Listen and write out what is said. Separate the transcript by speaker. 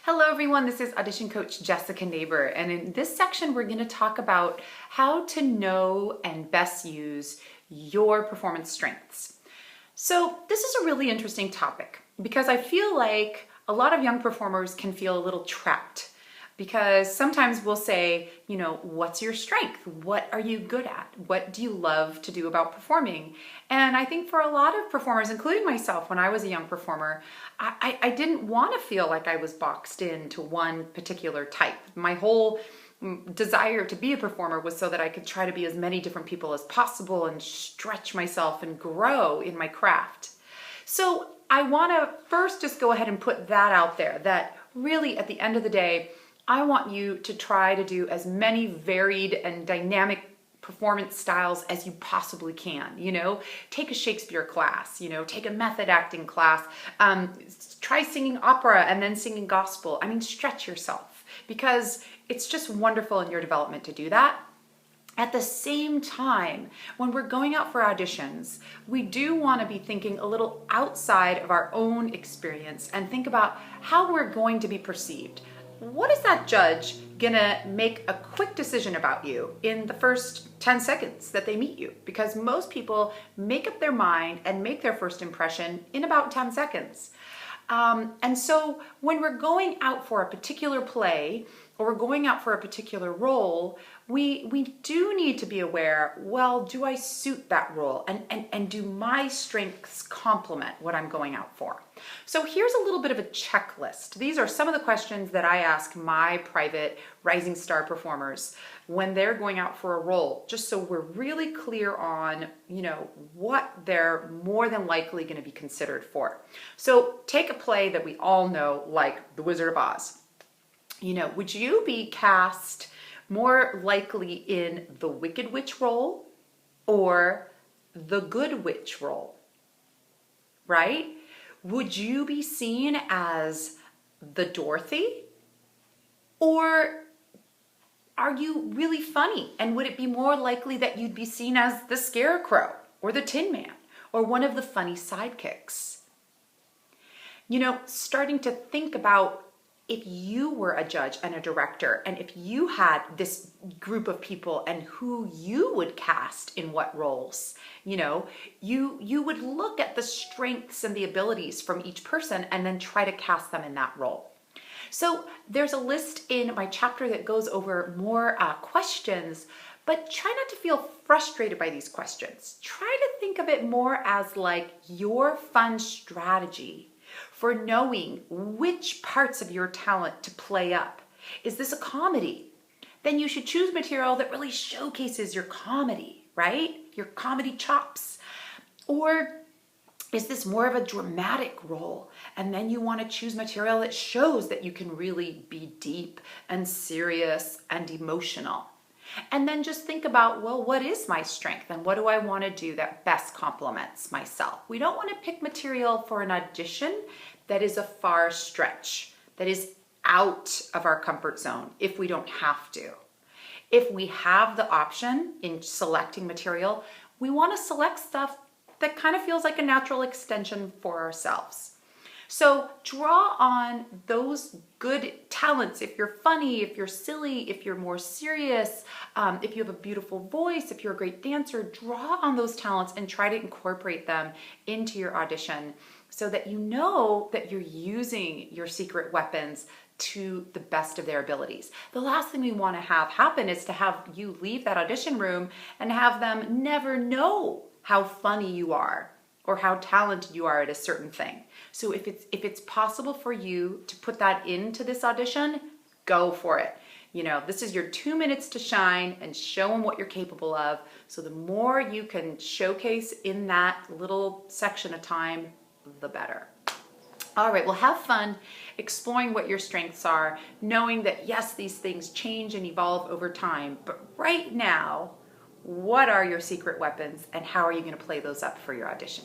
Speaker 1: Hello everyone, this is audition coach Jessica Neighbor, and in this section we're going to talk about how to know and best use your performance strengths. So this is a really interesting topic because I feel like a lot of young performers can feel a little trapped because sometimes we'll say, what's your strength? What are you good at? What do you love to do about performing? And I think for a lot of performers, including myself when I was a young performer, I didn't want to feel like I was boxed into one particular type. My whole desire to be a performer was so that I could try to be as many different people as possible and stretch myself and grow in my craft. So I want to first just go ahead and put that out there, that really at the end of the day, I want you to try to do as many varied and dynamic performance styles as you possibly can. Take a Shakespeare class, take a method acting class, try singing opera and then singing gospel. Stretch yourself because it's just wonderful in your development to do that. At the same time, when we're going out for auditions, we do want to be thinking a little outside of our own experience and think about how we're going to be perceived. What is that judge gonna make a quick decision about you in the first 10 seconds that they meet you? Because most people make up their mind and make their first impression in about 10 seconds. And so when we're going out for a particular play or we're going out for a particular role, we do need to be aware, well, do I suit that role? And do my strengths complement what I'm going out for? So here's a little bit of a checklist. These are some of the questions that I ask my private rising star performers when they're going out for a role, just so we're really clear on, what they're more than likely going to be considered for. So take a play that we all know, like The Wizard of Oz. Would you be cast more likely in the Wicked Witch role or the Good Witch role, right? Would you be seen as the Dorothy, or are you really funny? And would it be more likely that you'd be seen as the Scarecrow or the Tin Man or one of the funny sidekicks? Starting to think about if you were a judge and a director, and if you had this group of people and who you would cast in what roles, you would look at the strengths and the abilities from each person and then try to cast them in that role. So there's a list in my chapter that goes over more questions, but try not to feel frustrated by these questions. Try to think of it more as like your fun strategy for knowing which parts of your talent to play up. Is this a comedy? Then you should choose material that really showcases your comedy, right? Your comedy chops. Or is this more of a dramatic role? And then you want to choose material that shows that you can really be deep and serious and emotional. And then just think about, well, what is my strength and what do I want to do that best complements myself? We don't want to pick material for an audition that is a far stretch, that is out of our comfort zone if we don't have to. If we have the option in selecting material, we want to select stuff that kind of feels like a natural extension for ourselves. So draw on those good talents. If you're funny, if you're silly, if you're more serious, if you have a beautiful voice, if you're a great dancer, draw on those talents and try to incorporate them into your audition so that you know that you're using your secret weapons to the best of their abilities. The last thing we want to have happen is to have you leave that audition room and have them never know how funny you are or how talented you are at a certain thing. So if it's possible for you to put that into this audition, go for it. This is your 2 minutes to shine and show them what you're capable of. So the more you can showcase in that little section of time, the better. All right, well, have fun exploring what your strengths are, knowing that yes, these things change and evolve over time, but right now, what are your secret weapons and how are you going to play those up for your audition?